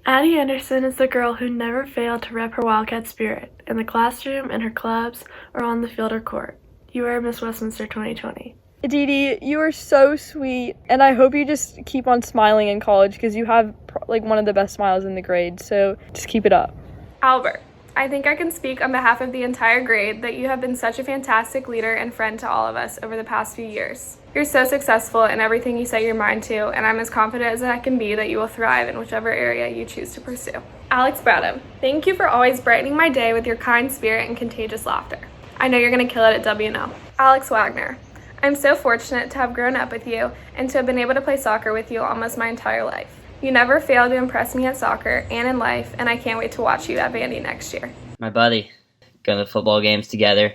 Addie Anderson is the girl who never failed to rep her Wildcat spirit in the classroom, in her clubs, or on the field or court. You are Miss Westminster 2020. Aditi, you are so sweet, and I hope you just keep on smiling in college because you have one of the best smiles in the grade, so just keep it up. Albert, I think I can speak on behalf of the entire grade that you have been such a fantastic leader and friend to all of us over the past few years. You're so successful in everything you set your mind to, and I'm as confident as I can be that you will thrive in whichever area you choose to pursue. Alex Bradham, thank you for always brightening my day with your kind spirit and contagious laughter. I know you're going to kill it at WNL. Alex Wagner, I'm so fortunate to have grown up with you and to have been able to play soccer with you almost my entire life. You never fail to impress me at soccer and in life, and I can't wait to watch you at Vandy next year. My buddy, going to football games together,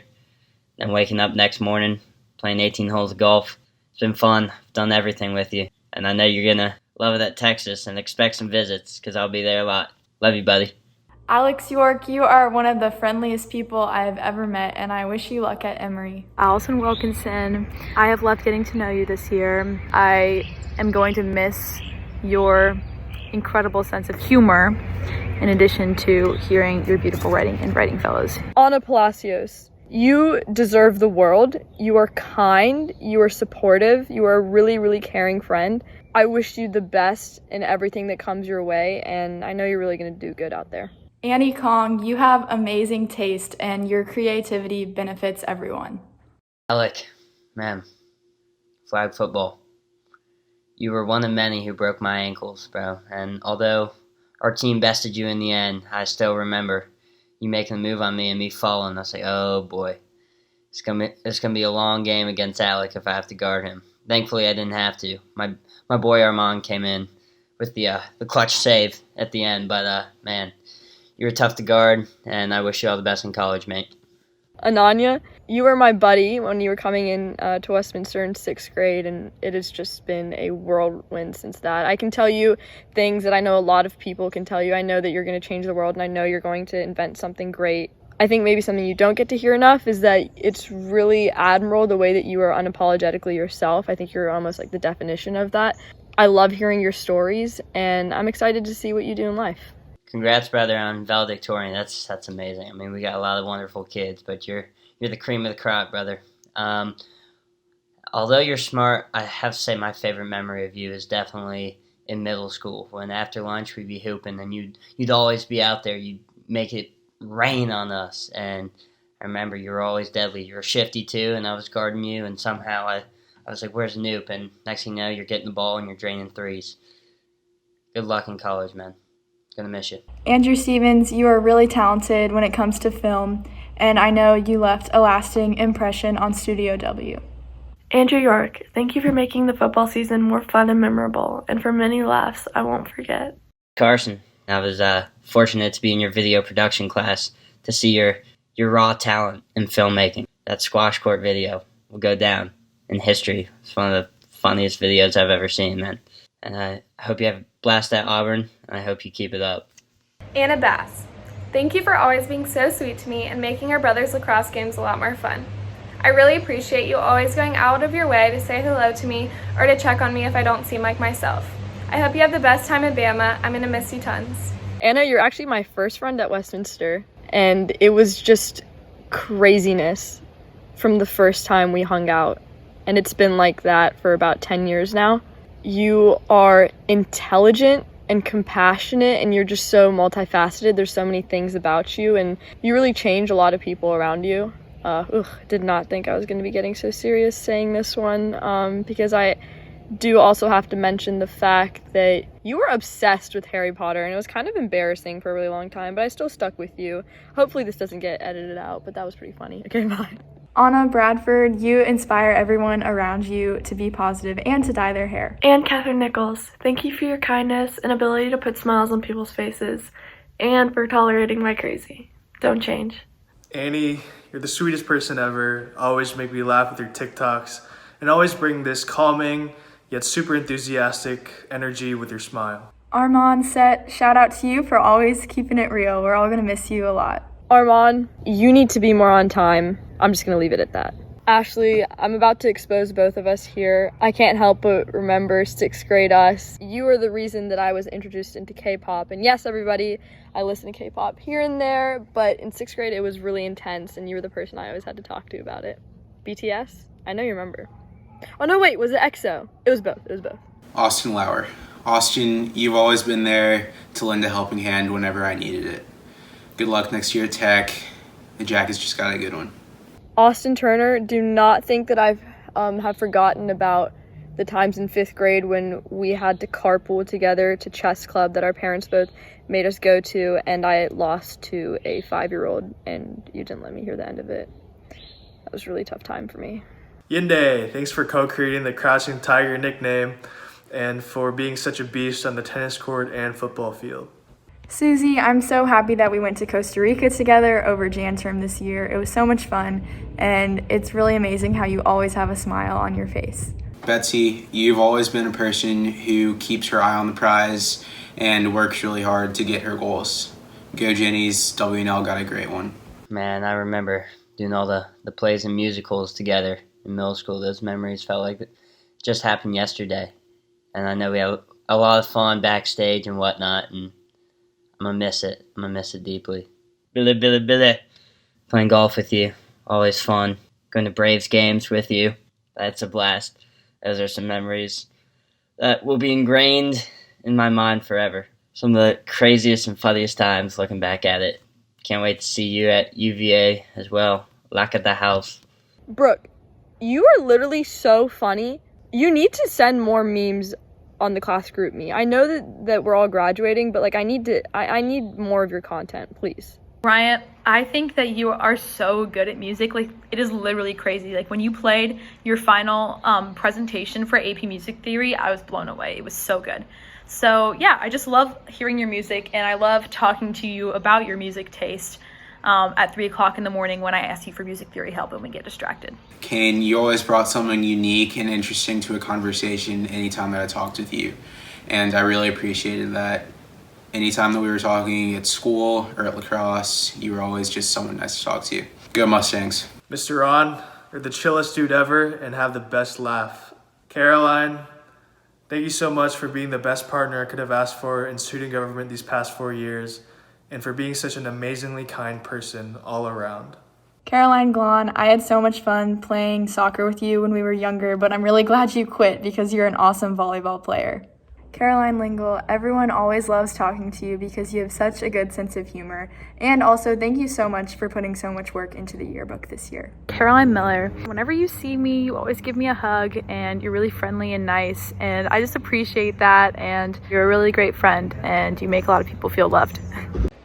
and waking up next morning, playing 18 holes of golf. It's been fun. I've done everything with you, and I know you're going to love it at Texas and expect some visits because I'll be there a lot. Love you, buddy. Alex York, you are one of the friendliest people I have ever met, and I wish you luck at Emory. Allison Wilkinson, I have loved getting to know you this year. I am going to miss your incredible sense of humor, in addition to hearing your beautiful writing and writing fellows. Anna Palacios, you deserve the world. You are kind, you are supportive, you are a really, really caring friend. I wish you the best in everything that comes your way, and I know you're really going to do good out there. Annie Kong, you have amazing taste, and your creativity benefits everyone. Alec, man, flag football. You were one of many who broke my ankles, bro, and although our team bested you in the end, I still remember you making a move on me and me falling. I was like, oh boy, it's gonna be a long game against Alec if I have to guard him. Thankfully, I didn't have to. My boy Armand came in with the clutch save at the end, but man, you were tough to guard, and I wish you all the best in college, mate. Ananya, you were my buddy when you were coming in to Westminster in 6th grade, and it has just been a whirlwind since that. I can tell you things that I know a lot of people can tell you. I know that you're going to change the world, and I know you're going to invent something great. I think maybe something you don't get to hear enough is that it's really admirable the way that you are unapologetically yourself. I think you're almost like the definition of that. I love hearing your stories, and I'm excited to see what you do in life. Congrats, brother, on valedictorian. That's amazing. I mean, we got a lot of wonderful kids, but you're the cream of the crop, brother. Although you're smart, I have to say my favorite memory of you is definitely in middle school when after lunch we'd be hooping and you'd always be out there. You'd make it rain on us, and I remember you were always deadly. You were shifty too, and I was guarding you, and somehow I was like, "Where's Noop?" And next thing you know, you're getting the ball and you're draining threes. Good luck in college, man. Gonna miss you. Andrew Stevens, you are really talented when it comes to film, and I know you left a lasting impression on Studio W. Andrew York, thank you for making the football season more fun and memorable, and for many laughs I won't forget. Carson, I was fortunate to be in your video production class to see your raw talent in filmmaking. That squash court video will go down in history. It's one of the funniest videos I've ever seen, man. And I hope you have a blast at Auburn, and I hope you keep it up. Anna Bass, thank you for always being so sweet to me and making our brothers' lacrosse games a lot more fun. I really appreciate you always going out of your way to say hello to me or to check on me if I don't seem like myself. I hope you have the best time at Bama. I'm going to miss you tons. Anna, you're actually my first friend at Westminster, and it was just craziness from the first time we hung out, and it's been like that for about 10 years now. You are intelligent and compassionate, and you're just so multifaceted. There's so many things about you, and you really change a lot of people around you. Did not think I was going to be getting so serious saying this one, because I do also have to mention the fact that you were obsessed with Harry Potter, and it was kind of embarrassing for a really long time, but I still stuck with you. Hopefully this doesn't get edited out, but that was pretty funny. Okay, bye. Anna Bradford, you inspire everyone around you to be positive and to dye their hair. And Catherine Nichols, thank you for your kindness and ability to put smiles on people's faces, and for tolerating my crazy. Don't change. Annie, you're the sweetest person ever. Always make me laugh with your TikToks, and always bring this calming yet super enthusiastic energy with your smile. Armand Set, shout out to you for always keeping it real. We're all going to miss you a lot. Armand, you need to be more on time. I'm just going to leave it at that. Ashley, I'm about to expose both of us here. I can't help but remember 6th grade us. You were the reason that I was introduced into K-pop. And yes, everybody, I listen to K-pop here and there, but in 6th grade it was really intense and you were the person I always had to talk to about it. BTS? I know you remember. Oh no, wait, was it EXO? It was both. Austin Lauer. Austin, you've always been there to lend a helping hand whenever I needed it. Good luck next year at Tech. And Jack has just got a good one. Austin Turner, do not think that I've have forgotten about the times in 5th grade when we had to carpool together to chess club that our parents both made us go to, and I lost to a 5-year-old, and you didn't let me hear the end of it. That was a really tough time for me. Yinde, thanks for co-creating the Crouching Tiger nickname and for being such a beast on the tennis court and football field. Susie, I'm so happy that we went to Costa Rica together over Jan term this year. It was so much fun, and it's really amazing how you always have a smile on your face. Betsy, you've always been a person who keeps her eye on the prize and works really hard to get her goals. Go Jennies, WNL got a great one. Man, I remember doing all the plays and musicals together in middle school. Those memories felt like it just happened yesterday. And I know we had a lot of fun backstage and whatnot, and I'm going to miss it. I'm going to miss it deeply. Billy. Playing golf with you, always fun. Going to Braves games with you, that's a blast. Those are some memories that will be ingrained in my mind forever. Some of the craziest and funniest times looking back at it. Can't wait to see you at UVA as well. Lock at the house. Brooke, you are literally so funny. You need to send more memes on the class group me. I know that we're all graduating, but like I need more of your content, please. Bryant, I think that you are so good at music. Like, it is literally crazy. Like, when you played your final presentation for AP Music Theory, I was blown away. It was so good. So yeah, I just love hearing your music, and I love talking to you about your music taste at 3 o'clock in the morning when I ask you for music theory help and we get distracted. Kane, you always brought something unique and interesting to a conversation anytime that I talked with you. And I really appreciated that. Anytime that we were talking at school or at lacrosse, you were always just someone nice to talk to. Go Mustangs. Mr. Ron, you're the chillest dude ever and have the best laugh. Caroline, thank you so much for being the best partner I could have asked for in student government these past 4 years, and for being such an amazingly kind person all around. Caroline Glahn, I had so much fun playing soccer with you when we were younger, but I'm really glad you quit because you're an awesome volleyball player. Caroline Lingle, everyone always loves talking to you because you have such a good sense of humor. And also, thank you so much for putting so much work into the yearbook this year. Caroline Miller, whenever you see me, you always give me a hug, and you're really friendly and nice, and I just appreciate that, and you're a really great friend, and you make a lot of people feel loved.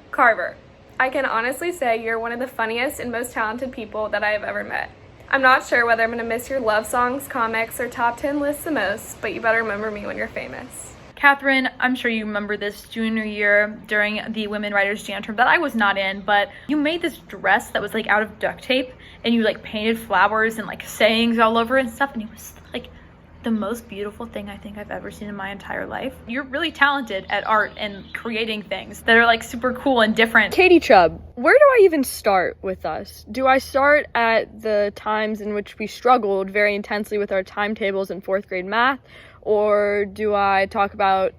Carver, I can honestly say you're one of the funniest and most talented people that I have ever met. I'm not sure whether I'm going to miss your love songs, comics, or top 10 lists the most, but you better remember me when you're famous. Catherine, I'm sure you remember this junior year during the Women Writers Jan term that I was not in, but you made this dress that was like out of duct tape, and you like painted flowers and like sayings all over it and stuff, and it was like the most beautiful thing I think I've ever seen in my entire life. You're really talented at art and creating things that are like super cool and different. Katie Chubb, where do I even start with us? Do I start at the times in which we struggled very intensely with our timetables in 4th grade math? Or do I talk about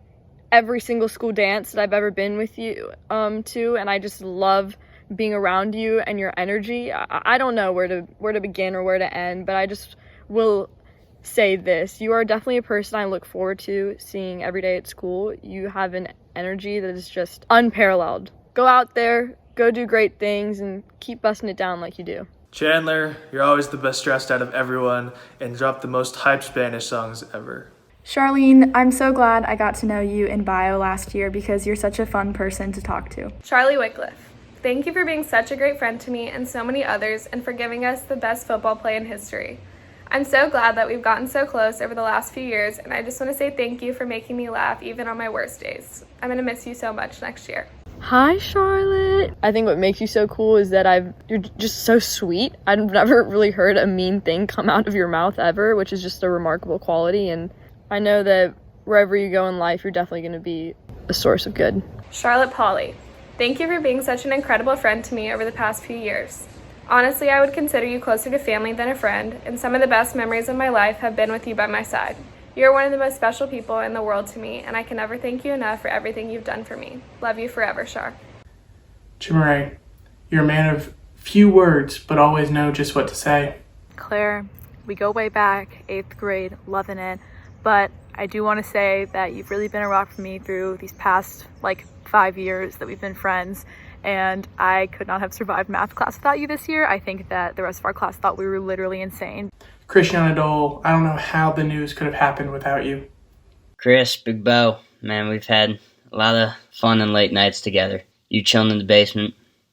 every single school dance that I've ever been with you to, and I just love being around you and your energy? I don't know where to begin or where to end, but I just will say this. You are definitely a person I look forward to seeing every day at school. You have an energy that is just unparalleled. Go out there, go do great things, and keep busting it down like you do. Chandler, you're always the best dressed out of everyone and drop the most hype Spanish songs ever. Charlene, I'm so glad I got to know you in bio last year because you're such a fun person to talk to. Charlie Wycliffe, thank you for being such a great friend to me and so many others, and for giving us the best football play in history. I'm so glad that we've gotten so close over the last few years, and I just want to say thank you for making me laugh even on my worst days. I'm going to miss you so much next year. Hi, Charlotte. I think what makes you so cool is that you're just so sweet. I've never really heard a mean thing come out of your mouth ever, which is just a remarkable quality, and I know that wherever you go in life, you're definitely going to be a source of good. Charlotte Pauley, thank you for being such an incredible friend to me over the past few years. Honestly, I would consider you closer to family than a friend, and some of the best memories of my life have been with you by my side. You're one of the most special people in the world to me, and I can never thank you enough for everything you've done for me. Love you forever, Shar. Chimaray, you're a man of few words, but always know just what to say. Claire, we go way back, 8th grade, loving it. But I do want to say that you've really been a rock for me through these past 5 years that we've been friends. And I could not have survived math class without you this year. I think that the rest of our class thought we were literally insane. Christiana Dole, I don't know how the news could have happened without you. Chris, Big Bo, man, we've had a lot of fun and late nights together. You chilling in the basement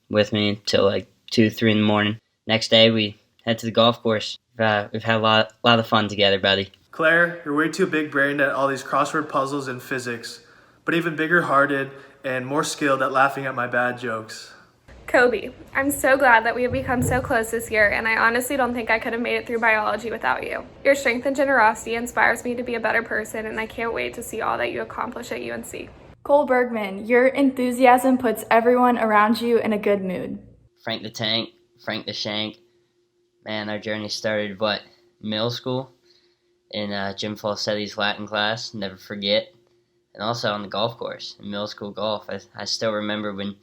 with me until 2, 3 in the morning. Next day, we head to the golf course. We've had a lot of fun together, buddy. Claire, you're way too big-brained at all these crossword puzzles and physics, but even bigger-hearted and more skilled at laughing at my bad jokes. Kobe, I'm so glad that we have become so close this year, and I honestly don't think I could have made it through biology without you. Your strength and generosity inspires me to be a better person, and I can't wait to see all that you accomplish at UNC. Cole Bergman, your enthusiasm puts everyone around you in a good mood. Frank the Tank, Frank the Shank. Man, our journey started, middle school? In Jim Falsetti's Latin class, never forget. And also on the golf course, in middle school golf. I still remember when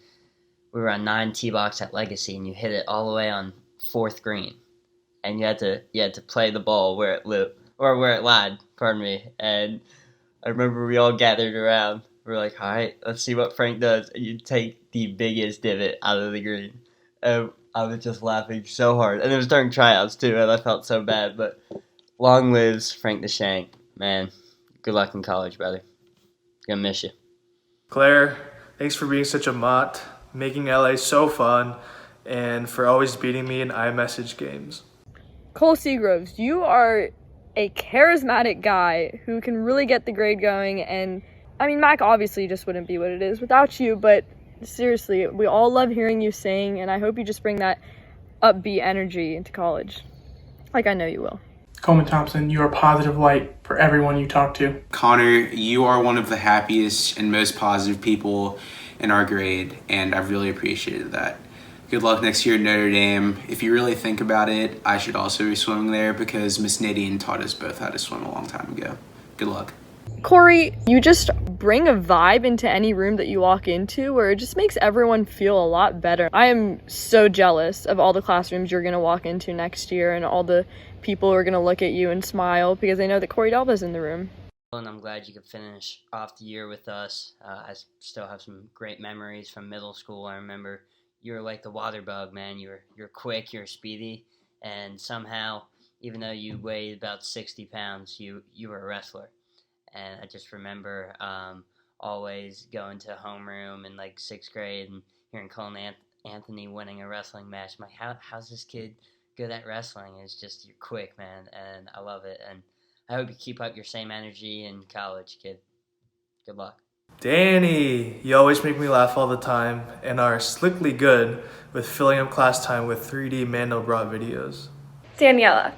we were on 9 tee box at Legacy, and you hit it all the way on 4th green. And you had to play the ball where it lied, pardon me. And I remember we all gathered around. We were like, all right, let's see what Frank does. And you take the biggest divot out of the green. And I was just laughing so hard. And it was during tryouts, too, and I felt so bad. But long lives Frank the Shank. Man, good luck in college, brother. Gonna miss you. Claire, thanks for being such a mutt, making LA so fun, and for always beating me in iMessage games. Cole Seagroves, you are a charismatic guy who can really get the grade going, and Mac obviously just wouldn't be what it is without you, but seriously, we all love hearing you sing, and I hope you just bring that upbeat energy into college, like I know you will. Coleman Thompson, you are a positive light for everyone you talk to. Connor, you are one of the happiest and most positive people in our grade, and I've really appreciated that. Good luck next year at Notre Dame. If you really think about it, I should also be swimming there because Miss Nadine taught us both how to swim a long time ago. Good luck. Corey, you just bring a vibe into any room that you walk into where it just makes everyone feel a lot better. I am so jealous of all the classrooms you're going to walk into next year and all the people who are going to look at you and smile because they know that Corey Delva's in the room. And I'm glad you could finish off the year with us. I still have some great memories from middle school. I remember you were like the water bug, man. You're quick, you're speedy, and somehow, even though you weighed about 60 pounds, you were a wrestler. And I just remember always going to homeroom in 6th grade and hearing Colin Anthony winning a wrestling match. I'm like, how's this kid good at wrestling? It's just, you're quick, man, and I love it. And I hope you keep up your same energy in college, kid. Good luck. Danny, you always make me laugh all the time and are slickly good with filling up class time with 3D Mandelbrot videos. Daniela,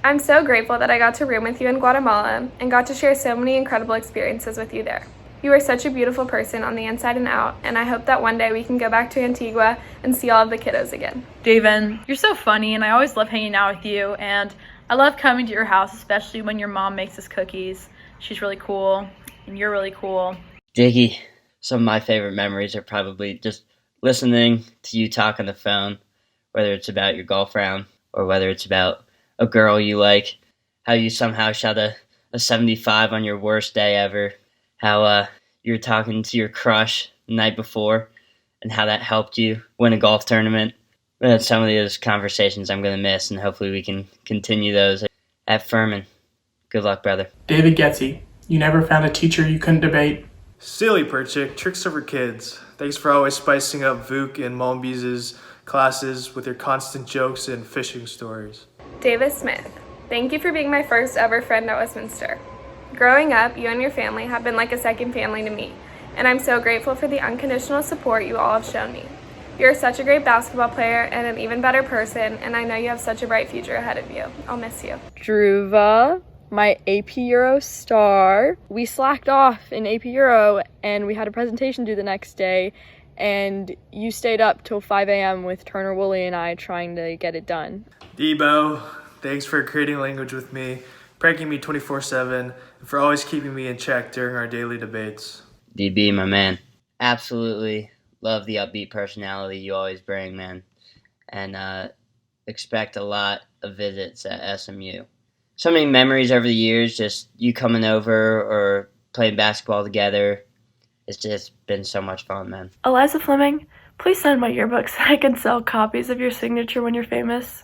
I'm so grateful that I got to room with you in Guatemala and got to share so many incredible experiences with you there. You are such a beautiful person on the inside and out, and I hope that one day we can go back to Antigua and see all of the kiddos again. David, you're so funny, and I always love hanging out with you, and I love coming to your house, especially when your mom makes us cookies. She's really cool, and you're really cool. Diggy, some of my favorite memories are probably just listening to you talk on the phone, whether it's about your golf round or whether it's about a girl you like, how you somehow shot a 75 on your worst day ever, how you were talking to your crush the night before, and how that helped you win a golf tournament. Some of those conversations I'm going to miss, and hopefully we can continue those at Furman. Good luck, brother. David Getzy, you never found a teacher you couldn't debate. Silly Perchik, tricks over kids. Thanks for always spicing up Vuk and Molmbee's classes with your constant jokes and fishing stories. Davis Smith, thank you for being my first ever friend at Westminster. Growing up, you and your family have been like a second family to me, and I'm so grateful for the unconditional support you all have shown me. You're such a great basketball player and an even better person, and I know you have such a bright future ahead of you. I'll miss you. Druva, my AP Euro star. We slacked off in AP Euro, and we had a presentation due the next day, and you stayed up till 5 a.m. with Turner Woolley and I trying to get it done. Debo, thanks for creating language with me, pranking me 24/7, and for always keeping me in check during our daily debates. DB, my man. Absolutely love the upbeat personality you always bring, man. And expect a lot of visits at SMU. So many memories over the years, just you coming over or playing basketball together. It's just been so much fun, man. Eliza Fleming, please send my yearbook so I can sell copies of your signature when you're famous.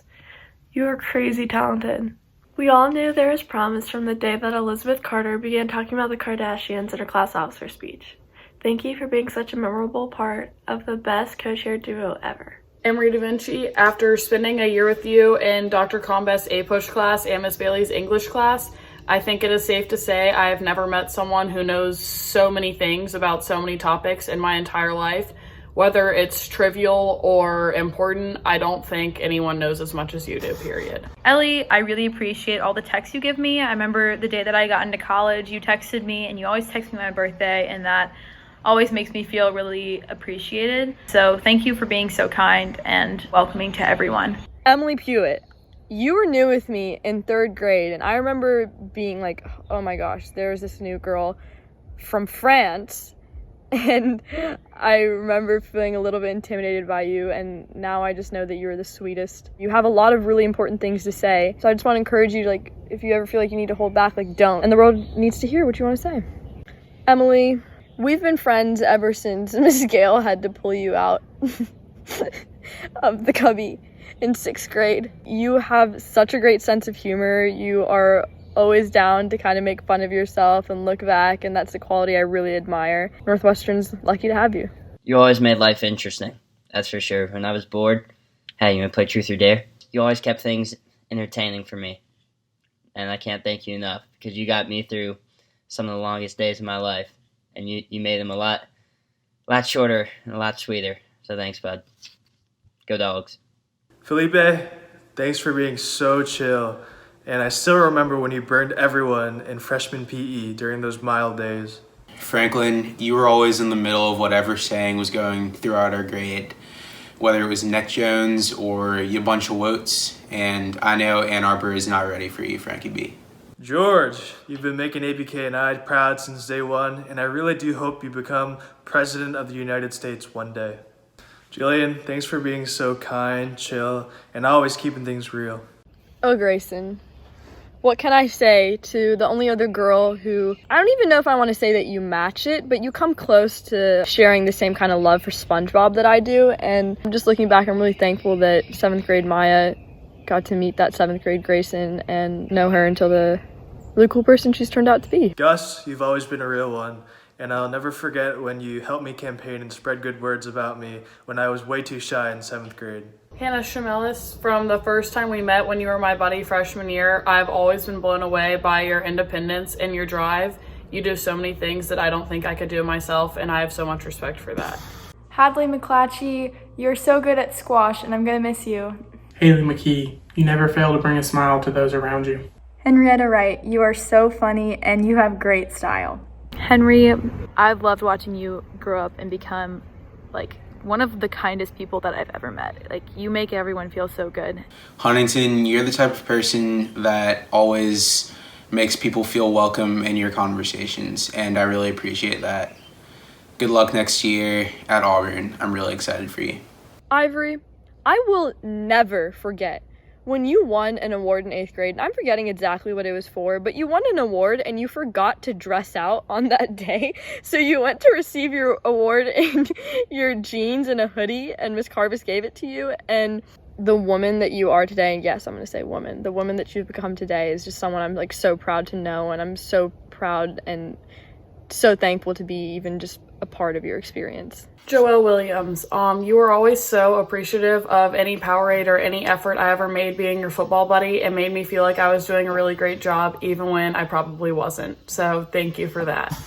You are crazy talented. We all knew there was promise from the day that Elizabeth Carter began talking about the Kardashians in her class officer speech. Thank you for being such a memorable part of the best co-chair duo ever. Emery Da Vinci, after spending a year with you in Dr. Combest's A-Push class and Miss Bailey's English class, I think it is safe to say I have never met someone who knows so many things about so many topics in my entire life. Whether it's trivial or important, I don't think anyone knows as much as you do, period. Ellie, I really appreciate all the texts you give me. I remember the day that I got into college, you texted me, and you always text me my birthday, and that always makes me feel really appreciated. So thank you for being so kind and welcoming to everyone. Emily Pewitt, you were new with me in 3rd grade, and I remember being like, oh my gosh, there's this new girl from France, and I remember feeling a little bit intimidated by you, and now I just know that you're the sweetest. You have a lot of really important things to say, so I just want to encourage you, like, if you ever feel like you need to hold back, like, don't. And the world needs to hear what you want to say. Emily, we've been friends ever since Miss Gale had to pull you out of the cubby in 6th grade. You have such a great sense of humor. You are always down to kind of make fun of yourself and look back, and that's the quality I really admire. Northwestern's lucky to have you. You always made life interesting, that's for sure. When I was bored, hey, you want to play Truth or Dare? You always kept things entertaining for me. And I can't thank you enough, because you got me through some of the longest days of my life. And you made them a lot shorter and a lot sweeter. So thanks, bud. Go Dogs. Felipe, thanks for being so chill. And I still remember when you burned everyone in freshman PE during those mild days. Franklin, you were always in the middle of whatever saying was going throughout our grade, whether it was Nick Jones or you bunch of woats, and I know Ann Arbor is not ready for you, Frankie B. George, you've been making ABK and I proud since day one, and I really do hope you become President of the United States one day. Jillian, thanks for being so kind, chill, and always keeping things real. Oh, Grayson. What can I say to the only other girl who, I don't even know if I want to say that you match it, but you come close to sharing the same kind of love for SpongeBob that I do. And I'm just looking back, I'm really thankful that 7th grade Maya got to meet that 7th grade Grayson and know her until the really cool person she's turned out to be. Gus, you've always been a real one. And I'll never forget when you helped me campaign and spread good words about me when I was way too shy in 7th grade. Hannah Shamelis, from the first time we met when you were my buddy freshman year, I've always been blown away by your independence and your drive. You do so many things that I don't think I could do myself, and I have so much respect for that. Hadley McClatchy, you're so good at squash, and I'm gonna miss you. Haley McKee, you never fail to bring a smile to those around you. Henrietta Wright, you are so funny, and you have great style. Henry, I've loved watching you grow up and become, like, one of the kindest people that I've ever met. Like, you make everyone feel so good. Huntington, you're the type of person that always makes people feel welcome in your conversations, and I really appreciate that. Good luck next year at Auburn. I'm really excited for you. Ivory, I will never forget when you won an award in 8th grade, and I'm forgetting exactly what it was for, but you won an award and you forgot to dress out on that day. So you went to receive your award in your jeans and a hoodie, and Miss Carvis gave it to you. And the woman that you are today, and yes, I'm going to say woman, the woman that you've become today is just someone I'm like so proud to know, and I'm so proud and so thankful to be even just a part of your experience. Joelle Williams, you were always so appreciative of any Powerade or any effort I ever made being your football buddy. It made me feel like I was doing a really great job even when I probably wasn't. So thank you for that.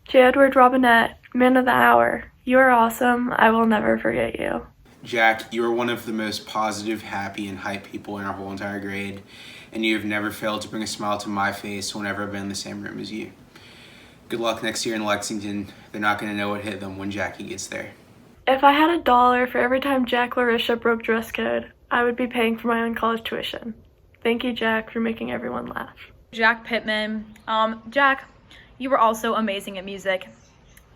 J. Edward Robinette, man of the hour. You are awesome. I will never forget you. Jack, you are one of the most positive, happy, and hype people in our whole entire grade, and you have never failed to bring a smile to my face whenever I've been in the same room as you. Good luck next year in Lexington. They're not going to know what hit them when Jackie gets there. If I had $1 for every time Jack Larisha broke dress code, I would be paying for my own college tuition. Thank you, Jack, for making everyone laugh. Jack Pittman. Jack, you were also amazing at music.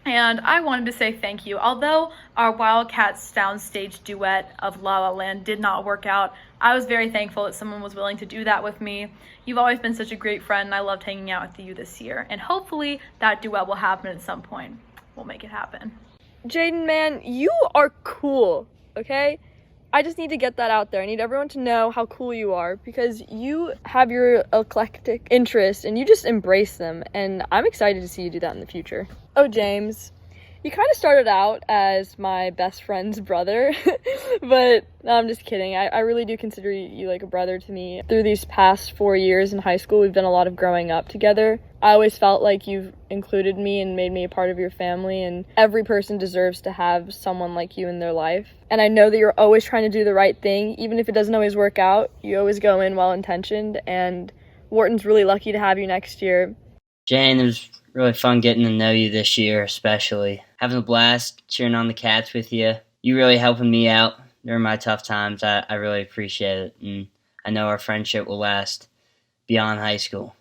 And I wanted to say thank you. Although our Wildcats downstage duet of La La Land did not work out, I was very thankful that someone was willing to do that with me. You've always been such a great friend, and I loved hanging out with you this year. And hopefully that duet will happen at some point. We'll make it happen. Jaden, man, you are cool, okay? I just need to get that out there. I need everyone to know how cool you are because you have your eclectic interests and you just embrace them. And I'm excited to see you do that in the future. Oh, James, you kind of started out as my best friend's brother, but no, I'm just kidding. I really do consider you like a brother to me. Through these past 4 years in high school, we've done a lot of growing up together. I always felt like you've included me and made me a part of your family, and every person deserves to have someone like you in their life. And I know that you're always trying to do the right thing, even if it doesn't always work out. You always go in well-intentioned, and Wharton's really lucky to have you next year. Jane, it was really fun getting to know you this year, especially. Having a blast cheering on the Cats with you. You really helping me out during my tough times. I really appreciate it, and I know our friendship will last beyond high school.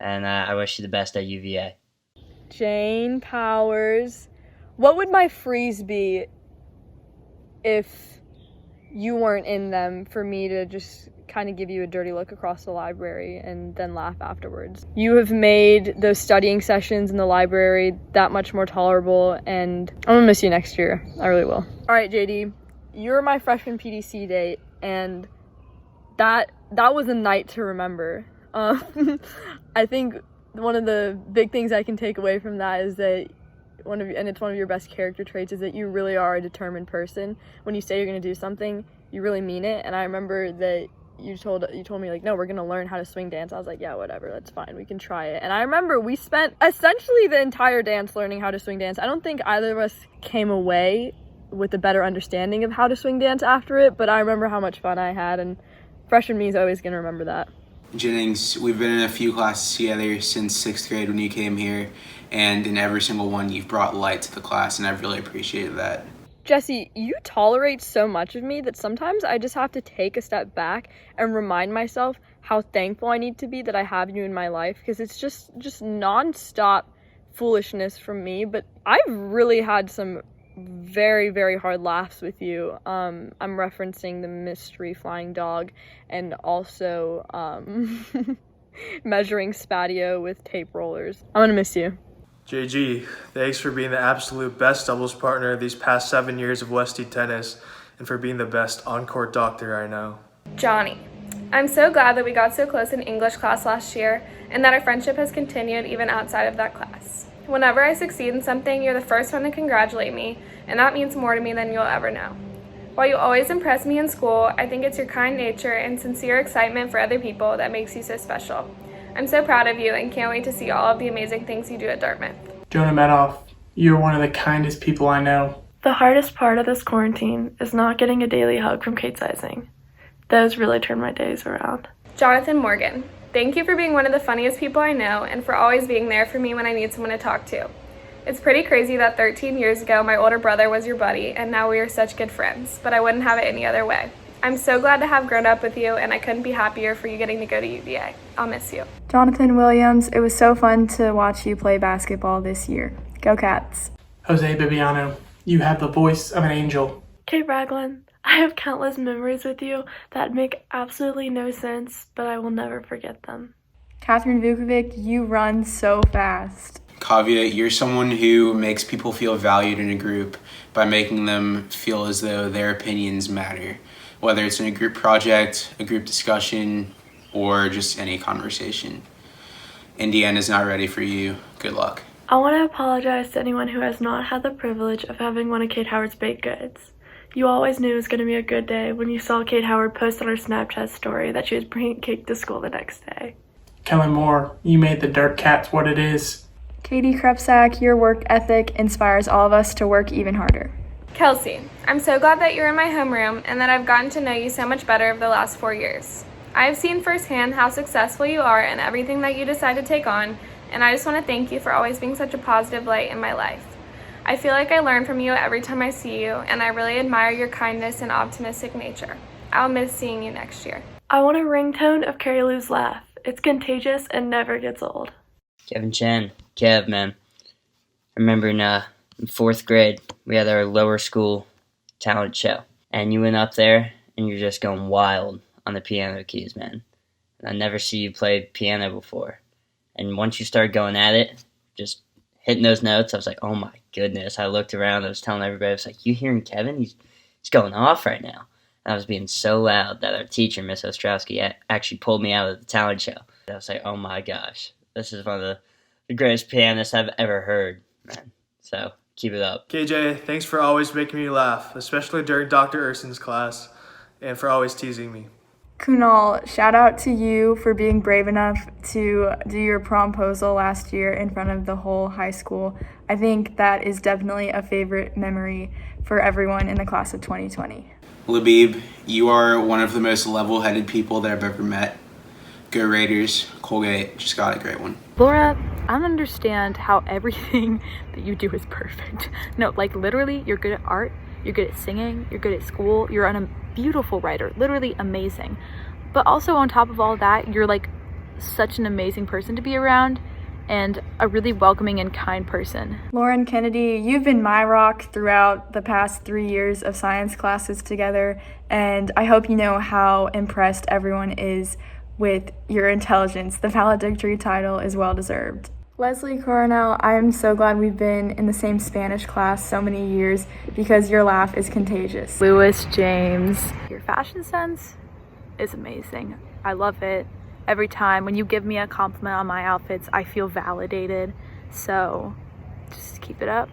And I wish you the best at UVA. Jane Powers. What would my freeze be if you weren't in them for me to just kind of give you a dirty look across the library and then laugh afterwards? You have made those studying sessions in the library that much more tolerable, and I'm gonna miss you next year. I really will. All right, JD, you're my freshman PDC date, and that was a night to remember. I think one of the big things I can take away from that is that it's one of your best character traits, is that you really are a determined person. When you say you're going to do something, you really mean it. And I remember that you told me, like, no, we're going to learn how to swing dance. I was like, yeah, whatever, that's fine, we can try it. And I remember we spent essentially the entire dance learning how to swing dance. I don't think either of us came away with a better understanding of how to swing dance after it, but I remember how much fun I had, and freshman me is always going to remember that. Jennings, we've been in a few classes together since 6th grade when you came here, and in every single one you've brought light to the class, and I've really appreciated that. Jesse, you tolerate so much of me that sometimes I just have to take a step back and remind myself how thankful I need to be that I have you in my life, because it's just non-stop foolishness from me, but I've really had some very, very hard laughs with you. I'm referencing the mystery flying dog and also measuring Spadio with tape rollers. I'm gonna miss you. JG, thanks for being the absolute best doubles partner these past 7 years of Westie tennis and for being the best on-court doctor I know. Johnny, I'm so glad that we got so close in English class last year and that our friendship has continued even outside of that class. Whenever I succeed in something, you're the first one to congratulate me, and that means more to me than you'll ever know. While you always impress me in school, I think it's your kind nature and sincere excitement for other people that makes you so special. I'm so proud of you and can't wait to see all of the amazing things you do at Dartmouth. Jonah Medoff, you're one of the kindest people I know. The hardest part of this quarantine is not getting a daily hug from Kate Sizing. Those really turn my days around. Jonathan Morgan, thank you for being one of the funniest people I know and for always being there for me when I need someone to talk to. It's pretty crazy that 13 years ago my older brother was your buddy and now we are such good friends, but I wouldn't have it any other way. I'm so glad to have grown up with you, and I couldn't be happier for you getting to go to UVA. I'll miss you. Jonathan Williams, it was so fun to watch you play basketball this year. Go Cats. Jose Bibiano, you have the voice of an angel. Kate Ragland, I have countless memories with you that make absolutely no sense, but I will never forget them. Catherine Vukovic, you run so fast. Kavya, you're someone who makes people feel valued in a group by making them feel as though their opinions matter, whether it's in a group project, a group discussion, or just any conversation. Indiana's not ready for you. Good luck. I want to apologize to anyone who has not had the privilege of having one of Kate Howard's baked goods. You always knew it was going to be a good day when you saw Kate Howard post on her Snapchat story that she was bringing cake to school the next day. Kelly Moore, you made the Dirt Cats what it is. Katie Krepsack, your work ethic inspires all of us to work even harder. Kelsey, I'm so glad that you're in my homeroom and that I've gotten to know you so much better over the last 4 years. I've seen firsthand how successful you are in everything that you decide to take on, and I just want to thank you for always being such a positive light in my life. I feel like I learn from you every time I see you, and I really admire your kindness and optimistic nature. I'll miss seeing you next year. I want a ringtone of Carrie Lou's laugh. It's contagious and never gets old. Kevin Chen. Kev, man. I remember in 4th grade, we had our lower school talent show. And you went up there, and you're just going wild on the piano keys, man. And I never see you play piano before. And once you started going at it, just hitting those notes, I was like, oh my goodness. I looked around, I was telling everybody, I was like, you hearing Kevin? He's going off right now. And I was being so loud that our teacher, Miss Ostrowski, actually pulled me out of the talent show. I was like, oh my gosh, this is one of the greatest pianists I've ever heard, man. So keep it up. KJ, thanks for always making me laugh, especially during Dr. Urson's class, and for always teasing me. Kunal, shout out to you for being brave enough to do your promposal last year in front of the whole high school. I think that is definitely a favorite memory for everyone in the class of 2020. Labib, you are one of the most level-headed people that I've ever met. Go Raiders. Colgate just got a great one. Laura, I don't understand how everything that you do is perfect. No, like literally, you're good at art, you're good at singing, you're good at school, you're a beautiful writer, literally amazing. But also on top of all that, you're like such an amazing person to be around and a really welcoming and kind person. Lauren Kennedy, you've been my rock throughout the past 3 years of science classes together, and I hope you know how impressed everyone is with your intelligence. The valedictory title is well deserved. Leslie Coronel, I am so glad we've been in the same Spanish class so many years because your laugh is contagious. Lewis James, your fashion sense is amazing. I love it. Every time when you give me a compliment on my outfits, I feel validated. So just keep it up.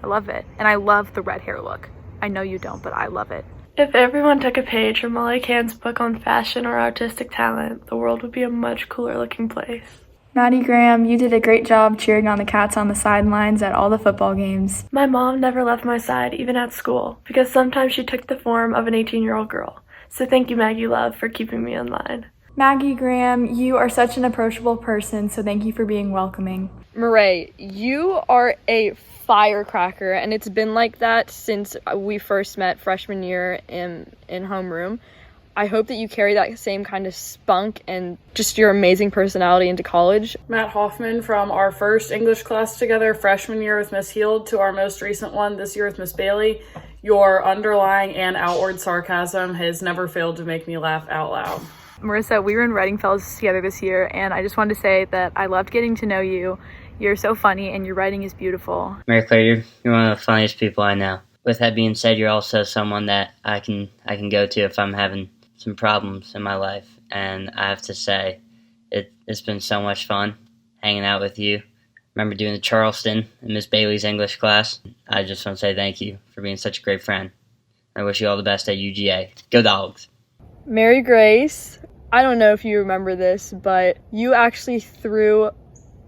I love it. And I love the red hair look. I know you don't, but I love it. If everyone took a page from Molly Cann's book on fashion or artistic talent, the world would be a much cooler looking place. Maddie Graham, you did a great job cheering on the Cats on the sidelines at all the football games. My mom never left my side, even at school, because sometimes she took the form of an 18-year-old girl. So thank you, Maggie Love, for keeping me in line. Maggie Graham, you are such an approachable person, so thank you for being welcoming. Murray, you are a firecracker, and it's been like that since we first met freshman year in homeroom. I hope that you carry that same kind of spunk and just your amazing personality into college. Matt Hoffman, from our first English class together, freshman year with Miss Heald, to our most recent one this year with Miss Bailey, your underlying and outward sarcasm has never failed to make me laugh out loud. Marissa, we were in Writing Fellows together this year, and I just wanted to say that I loved getting to know you. You're so funny, and your writing is beautiful. Mary Claire, you're one of the funniest people I know. With that being said, you're also someone that I can go to if I'm having some problems in my life. And I have to say, it's been so much fun hanging out with you. Remember doing the Charleston in Miss Bailey's English class. I just want to say thank you for being such a great friend. I wish you all the best at UGA. Go Dogs! Mary Grace, I don't know if you remember this, but you actually threw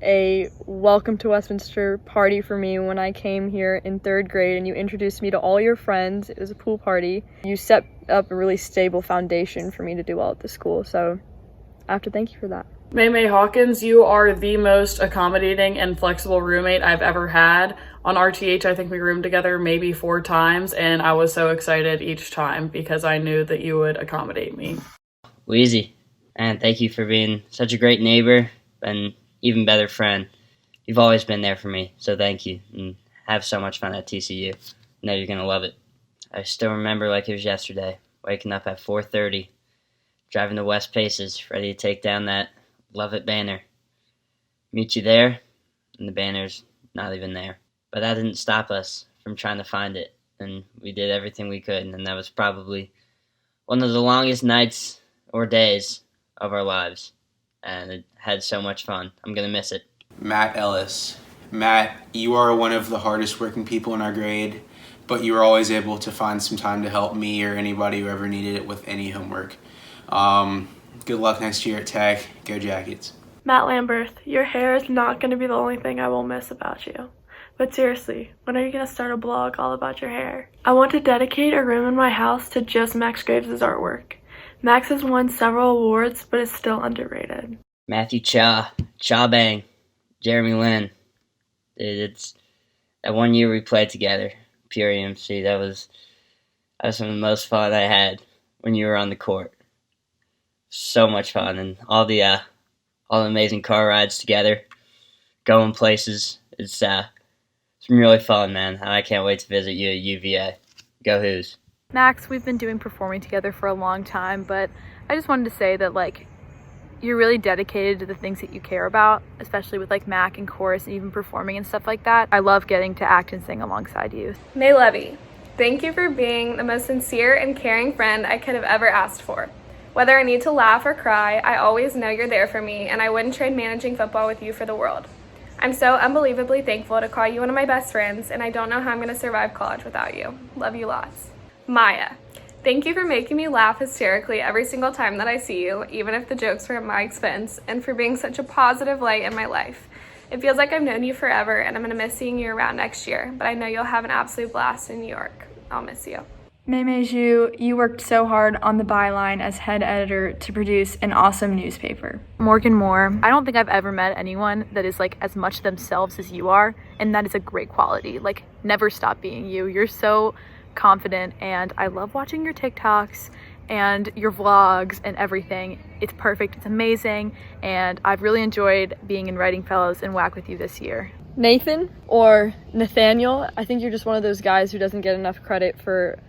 a welcome to Westminster party for me when I came here in 3rd grade, and you introduced me to all your friends. It was a pool party. You set up a really stable foundation for me to do well at the school, so I have to thank you for that. May Hawkins, you are the most accommodating and flexible roommate I've ever had. On RTH, I think we roomed together maybe 4 times, and I was so excited each time because I knew that you would accommodate me. Wheezy, and thank you for being such a great neighbor and even better friend. You've always been there for me, so thank you, and have so much fun at TCU. I know you're going to love it. I still remember like it was yesterday, waking up at 4:30, driving to West Paces, ready to take down that Love It banner. Meet you there, and the banner's not even there. But that didn't stop us from trying to find it, and we did everything we could, and that was probably one of the longest nights or days of our lives, and it had so much fun. I'm going to miss it. Matt Ellis. Matt, you are one of the hardest working people in our grade, but you were always able to find some time to help me or anybody who ever needed it with any homework. Good luck next year at Tech. Go Jackets. Matt Lamberth, your hair is not going to be the only thing I will miss about you. But seriously, when are you going to start a blog all about your hair? I want to dedicate a room in my house to just Max Graves' artwork. Max has won several awards, but is still underrated. Matthew Cha Bang, Jeremy Lin. Dude, That 1 year we played together, Pure EMC, that was some of the most fun I had when you were on the court. So much fun, and all the amazing car rides together, going places. It's been really fun, man. And I can't wait to visit you at UVA. Go Hoos. Max, we've been doing performing together for a long time, but I just wanted to say that like you're really dedicated to the things that you care about, especially with like Mac and chorus and even performing and stuff like that. I love getting to act and sing alongside you. May Levy, thank you for being the most sincere and caring friend I could have ever asked for. Whether I need to laugh or cry, I always know you're there for me, and I wouldn't trade managing football with you for the world. I'm so unbelievably thankful to call you one of my best friends, and I don't know how I'm going to survive college without you. Love you lots. Maya, thank you for making me laugh hysterically every single time that I see you, even if the jokes were at my expense, and for being such a positive light in my life. It feels like I've known you forever, and I'm going to miss seeing you around next year, but I know you'll have an absolute blast in New York. I'll miss you. Mei Zhu, you worked so hard on the Byline as head editor to produce an awesome newspaper. Morgan Moore, I don't think I've ever met anyone that is like as much themselves as you are, and that is a great quality. Like, never stop being you. You're so confident, and I love watching your TikToks and your vlogs and everything. It's perfect, it's amazing, and I've really enjoyed being in Writing Fellows and WAC with you this year. Nathan, or Nathaniel, I think you're just one of those guys who doesn't get enough credit for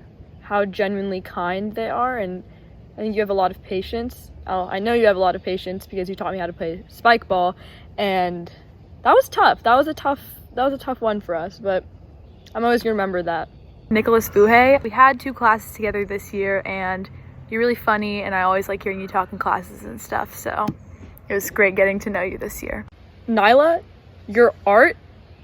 how genuinely kind they are, and I think you have a lot of patience. I know you have a lot of patience because you taught me how to play spike ball, and that was tough. That was a tough one for us, but I'm always gonna remember that. Nicholas Buhay, we had 2 classes together this year, and you're really funny, and I always like hearing you talk in classes and stuff, so it was great getting to know you this year. Nyla, your art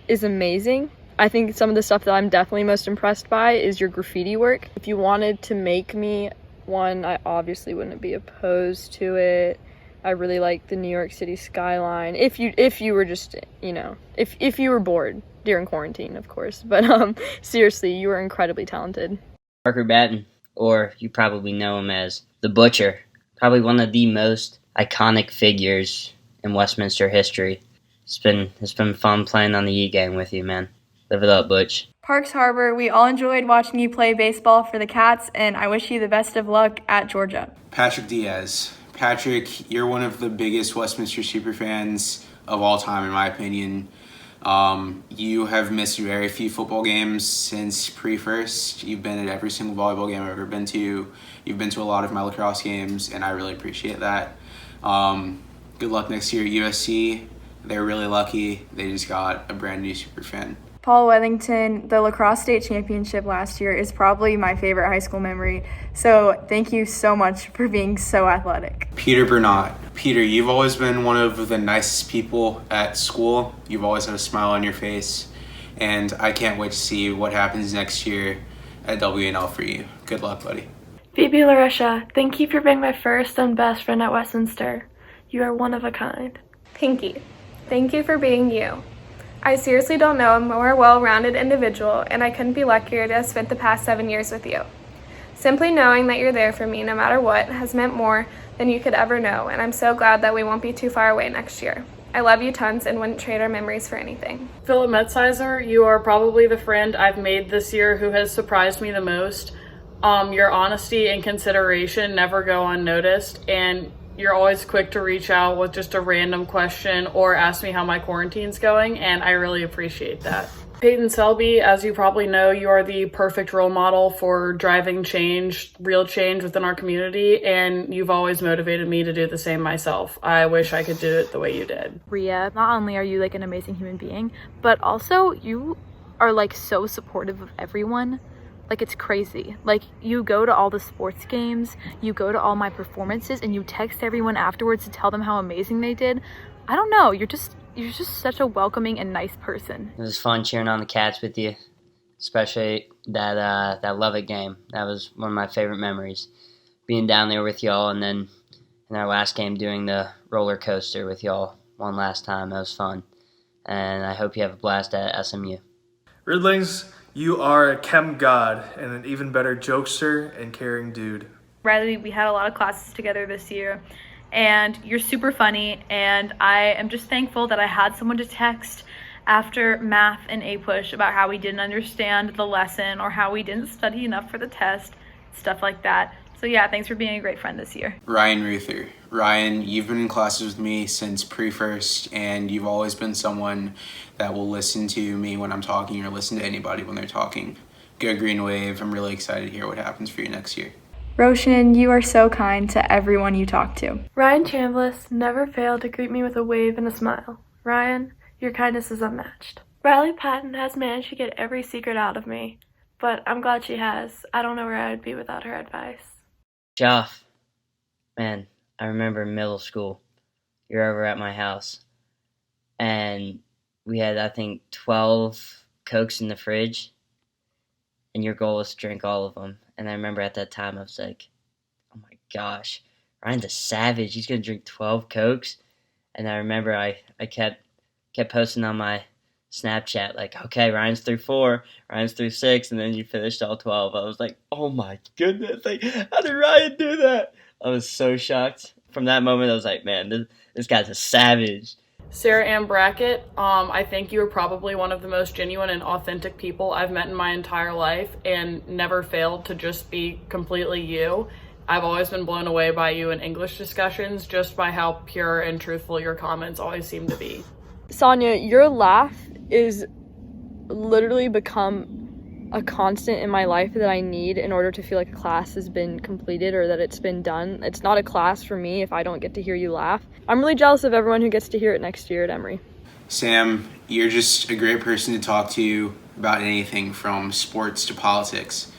is amazing. I think some of the stuff that I'm definitely most impressed by is your graffiti work. If you wanted to make me one, I obviously wouldn't be opposed to it. I really like the New York City skyline. If you were just, if you were bored during quarantine, of course. But seriously, you are incredibly talented. Parker Batten, or you probably know him as The Butcher, probably one of the most iconic figures in Westminster history. It's been fun playing on the E game with you, man. Live it up, Butch. Parks Harbor, we all enjoyed watching you play baseball for the Cats, and I wish you the best of luck at Georgia. Patrick Diaz. Patrick, you're one of the biggest Westminster superfans of all time, in my opinion. You have missed very few football games since pre-first. You've been at every single volleyball game I've ever been to. You've been to a lot of my lacrosse games, and I really appreciate that. Good luck next year at USC. They're really lucky. They just got a brand new superfan. Paul Wethington, the lacrosse state championship last year is probably my favorite high school memory, so thank you so much for being so athletic. Peter Bernat. Peter, you've always been one of the nicest people at school. You've always had a smile on your face, and I can't wait to see what happens next year at WNL for you. Good luck, buddy. Phoebe Larisha, thank you for being my first and best friend at Westminster. You are one of a kind. Pinky, thank you for being you. I seriously don't know a more well-rounded individual, and I couldn't be luckier to have spent the past 7 years with you. Simply knowing that you're there for me no matter what has meant more than you could ever know, and I'm so glad that we won't be too far away next year. I love you tons and wouldn't trade our memories for anything. Philip Metzheiser, you are probably the friend I've made this year who has surprised me the most. Your honesty and consideration never go unnoticed, and you're always quick to reach out with just a random question or ask me how my quarantine's going, and I really appreciate that. Peyton Selby, as you probably know, you are the perfect role model for driving change, real change within our community, and you've always motivated me to do the same myself. I wish I could do it the way you did. Ria, not only are you like an amazing human being, but also you are like so supportive of everyone. Like, it's crazy. Like, you go to all the sports games, you go to all my performances, and you text everyone afterwards to tell them how amazing they did. I don't know, you're just such a welcoming and nice person. It was fun cheering on the Cats with you, especially that Lovett game. That was one of my favorite memories, being down there with y'all, and then in our last game doing the roller coaster with y'all one last time. That was fun, and I hope you have a blast at SMU. Riddlings, you are a chem god and an even better jokester and caring dude. Riley, we had a lot of classes together this year, and you're super funny, and I am just thankful that I had someone to text after math and APUSH about how we didn't understand the lesson or how we didn't study enough for the test, stuff like that. So yeah, thanks for being a great friend this year. Ryan Ruther. Ryan, you've been in classes with me since pre-first, and you've always been someone that will listen to me when I'm talking or listen to anybody when they're talking. Go Green Wave. I'm really excited to hear what happens for you next year. Roshan, you are so kind to everyone you talk to. Ryan Chambliss never failed to greet me with a wave and a smile. Ryan, your kindness is unmatched. Riley Patton has managed to get every secret out of me, but I'm glad she has. I don't know where I would be without her advice. Joff, man, I remember middle school. You're over at my house, and we had, I think, 12 Cokes in the fridge, and your goal was to drink all of them. And I remember at that time I was like, oh my gosh, Ryan's a savage. He's going to drink 12 Cokes. And I remember I kept posting on my Snapchat, like, okay, Ryan's through 4, Ryan's through 6, and then you finished all 12. I was like, oh my goodness, like, how did Ryan do that? I was so shocked. From that moment, I was like, man, this guy's a savage. Sarah Ann Brackett, I think you are probably one of the most genuine and authentic people I've met in my entire life, and never failed to just be completely you. I've always been blown away by you in English discussions, just by how pure and truthful your comments always seem to be. Sonia, your laugh is literally become a constant in my life that I need in order to feel like a class has been completed or that it's been done. It's not a class for me if I don't get to hear you laugh. I'm really jealous of everyone who gets to hear it next year at Emory. Sam, you're just a great person to talk to about anything from sports to politics.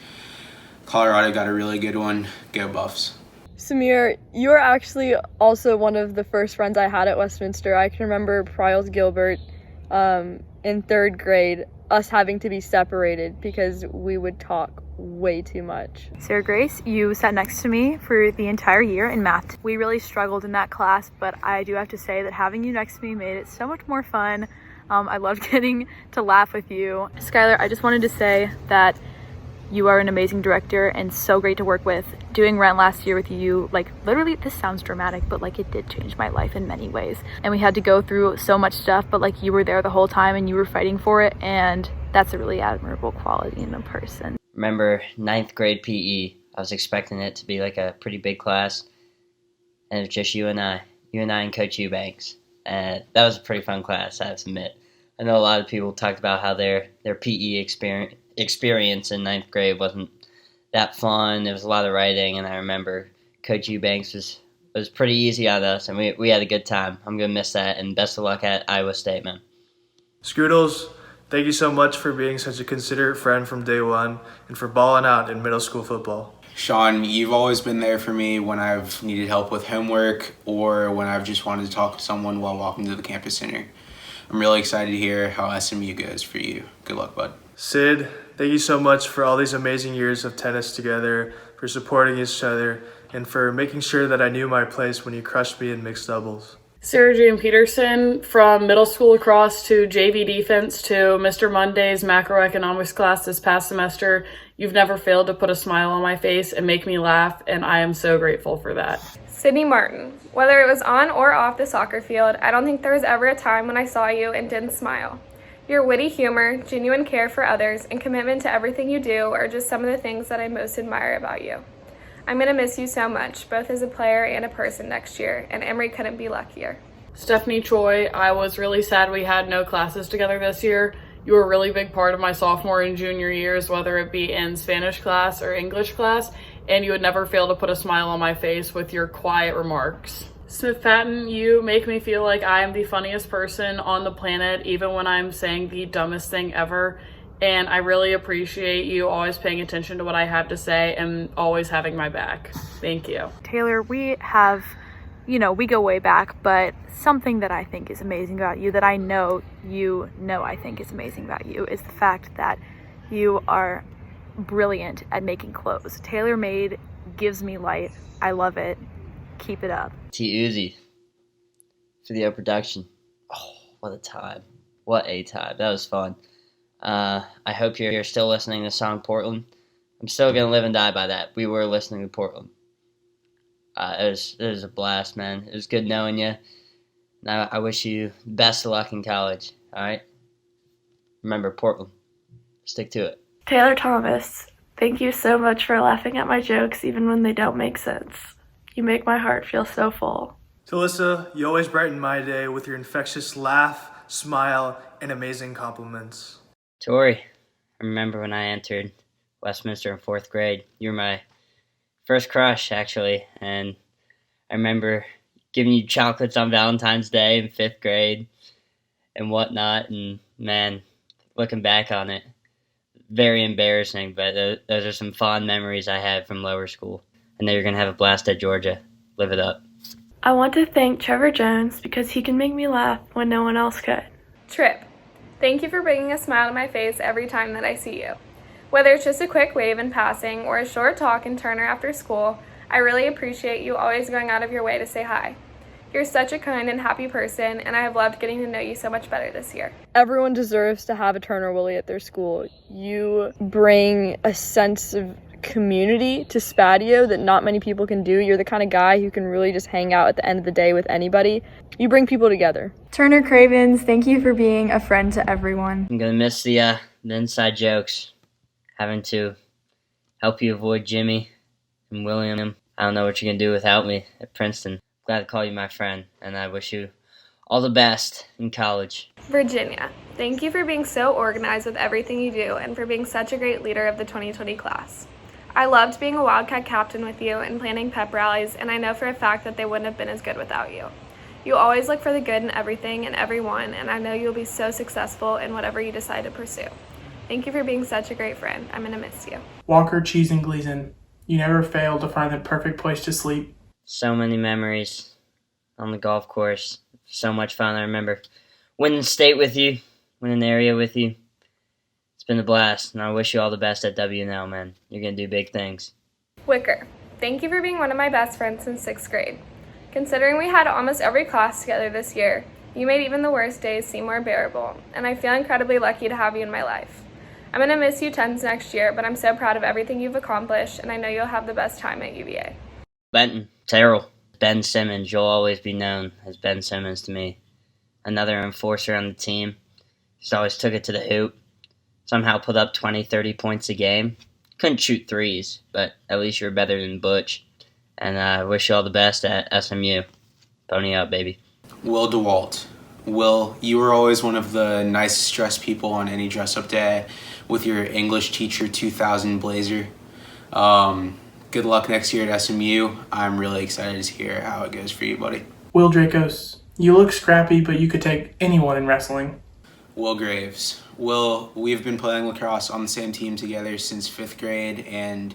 Colorado got a really good one. Go Buffs. Samir, you are actually also one of the first friends I had at Westminster. I can remember Pryles Gilbert in 3rd grade, us having to be separated because we would talk way too much. Sarah Grace, you sat next to me for the entire year in math. We really struggled in that class, but I do have to say that having you next to me made it so much more fun. I loved getting to laugh with you. Skylar, I just wanted to say that you are an amazing director and so great to work with. Doing Rent last year with you, like, literally, this sounds dramatic, but like, it did change my life in many ways. And we had to go through so much stuff, but like, you were there the whole time and you were fighting for it, and that's a really admirable quality in a person. Remember 9th grade PE, I was expecting it to be like a pretty big class, and it was just you and I and Coach Eubanks. And that was a pretty fun class, I have to admit. I know a lot of people talked about how their PE experience in 9th grade wasn't that fun. There was a lot of writing, and I remember Coach Eubanks was pretty easy on us, and we had a good time. I'm going to miss that, and best of luck at Iowa State, man. Scoodles, thank you so much for being such a considerate friend from day one and for balling out in middle school football. Sean, you've always been there for me when I've needed help with homework or when I've just wanted to talk to someone while walking to the campus center. I'm really excited to hear how SMU goes for you. Good luck, bud. Sid, thank you so much for all these amazing years of tennis together, for supporting each other, and for making sure that I knew my place when you crushed me in mixed doubles. Sarah Jane Peterson, from middle school lacrosse to JV defense to Mr. Monday's macroeconomics class this past semester, you've never failed to put a smile on my face and make me laugh, and I am so grateful for that. Sydney Martin, whether it was on or off the soccer field, I don't think there was ever a time when I saw you and didn't smile. Your witty humor, genuine care for others, and commitment to everything you do are just some of the things that I most admire about you. I'm going to miss you so much, both as a player and a person next year, and Emory couldn't be luckier. Stephanie Choi, I was really sad we had no classes together this year. You were a really big part of my sophomore and junior years, whether it be in Spanish class or English class, and you would never fail to put a smile on my face with your quiet remarks. Smith Patton, you make me feel like I am the funniest person on the planet, even when I'm saying the dumbest thing ever. And I really appreciate you always paying attention to what I have to say and always having my back. Thank you. Taylor, we have, we go way back, but something that I think is amazing about you, that I know I think is amazing about you, is the fact that you are brilliant at making clothes. Tailor Made gives me light. I love it. Keep it up. T. Uzi for the production. Oh, what a time. What a time. That was fun. I hope you're still listening to the song Portland. I'm still going to live and die by that. We were listening to Portland. It was a blast, man. It was good knowing you. Now I wish you best of luck in college. All right? remember, Portland. Stick to it. Taylor Thomas, thank you so much for laughing at my jokes even when they don't make sense. You make my heart feel so full. Talissa, you always brighten my day with your infectious laugh, smile, and amazing compliments. Tori, I remember when I entered Westminster in 4th grade. You were my first crush, actually, and I remember giving you chocolates on Valentine's Day in 5th grade and whatnot, and man, looking back on it, very embarrassing, but those are some fond memories I have from lower school. I know you're going to have a blast at Georgia. Live it up. I want to thank Trevor Jones because he can make me laugh when no one else could. Trip, thank you for bringing a smile to my face every time that I see you. Whether it's just a quick wave in passing or a short talk in Turner after school, I really appreciate you always going out of your way to say hi. You're such a kind and happy person, and I have loved getting to know you so much better this year. Everyone deserves to have a Turner Willie at their school. You bring a sense of community to Spadio that not many people can do. You're the kind of guy who can really just hang out at the end of the day with anybody. You bring people together. Turner Cravens, thank you for being a friend to everyone. I'm going to miss the inside jokes, having to help you avoid Jimmy and William. I don't know what you're going to do without me at Princeton. Glad to call you my friend, and I wish you all the best in college. Virginia, thank you for being so organized with everything you do and for being such a great leader of the 2020 class. I loved being a Wildcat captain with you and planning pep rallies, and I know for a fact that they wouldn't have been as good without you. You always look for the good in everything and everyone, and I know you'll be so successful in whatever you decide to pursue. Thank you for being such a great friend. I'm going to miss you. Walker Cheese and Gleason, you never fail to find the perfect place to sleep. So many memories on the golf course. So much fun. I remember winning state with you, winning area with you. It's been a blast, and I wish you all the best at W&L, man. You're going to do big things. Wicker, thank you for being one of my best friends since 6th grade. Considering we had almost every class together this year, you made even the worst days seem more bearable, and I feel incredibly lucky to have you in my life. I'm going to miss you tons next year, but I'm so proud of everything you've accomplished, and I know you'll have the best time at UVA. Benton, Terrell, Ben Simmons. You'll always be known as Ben Simmons to me. Another enforcer on the team. Just always took it to the hoop. Somehow put up 20, 30 points a game. Couldn't shoot threes, but at least you're better than Butch. And I wish you all the best at SMU. Pony up, baby. Will DeWalt. Will, you were always one of the nicest dressed people on any dress-up day with your English teacher 2000 blazer. Good luck next year at SMU. I'm really excited to hear how it goes for you, buddy. Will Dracos, you look scrappy, but you could take anyone in wrestling. Will Graves. Will, we've been playing lacrosse on the same team together since 5th grade, and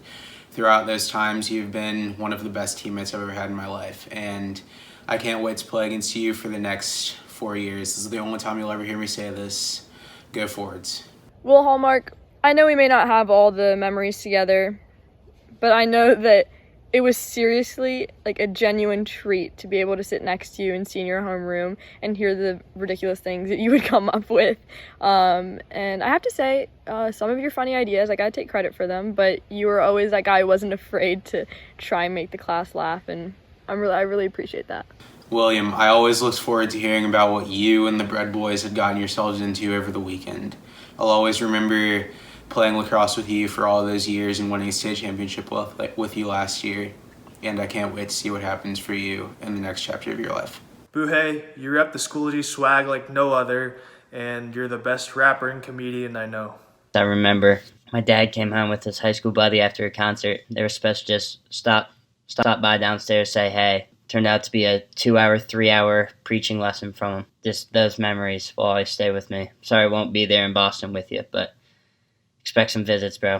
throughout those times, you've been one of the best teammates I've ever had in my life. And I can't wait to play against you for the next 4 years. This is the only time you'll ever hear me say this. Go Forwards. Will Hallmark, I know we may not have all the memories together, but I know that it was seriously like a genuine treat to be able to sit next to you in senior homeroom and hear the ridiculous things that you would come up with. And I have to say, some of your funny ideas, I gotta take credit for them, but you were always that guy who wasn't afraid to try and make the class laugh, and I really appreciate that. William, I always look forward to hearing about what you and the Bread Boys had gotten yourselves into over the weekend. I'll always remember playing lacrosse with you for all those years and winning a state championship with you last year. And I can't wait to see what happens for you in the next chapter of your life. Buhey, you rep the Schoology swag like no other, and you're the best rapper and comedian I know. I remember my dad came home with his high school buddy after a concert. They were supposed to just stop by downstairs, say hey. Turned out to be a 2-hour, 3-hour preaching lesson from him. Just those memories will always stay with me. Sorry I won't be there in Boston with you, but expect some visits, bro.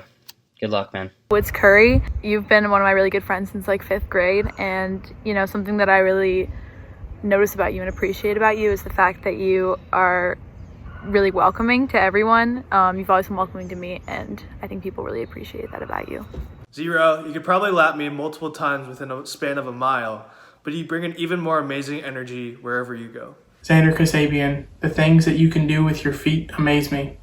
Good luck, man. Woods Curry, you've been one of my really good friends since like 5th grade, and you know, something that I really notice about you and appreciate about you is the fact that you are really welcoming to everyone. You've always been welcoming to me, and I think people really appreciate that about you. Zero, you could probably lap me multiple times within a span of a mile, but you bring an even more amazing energy wherever you go. Xander Kasabian, the things that you can do with your feet amaze me.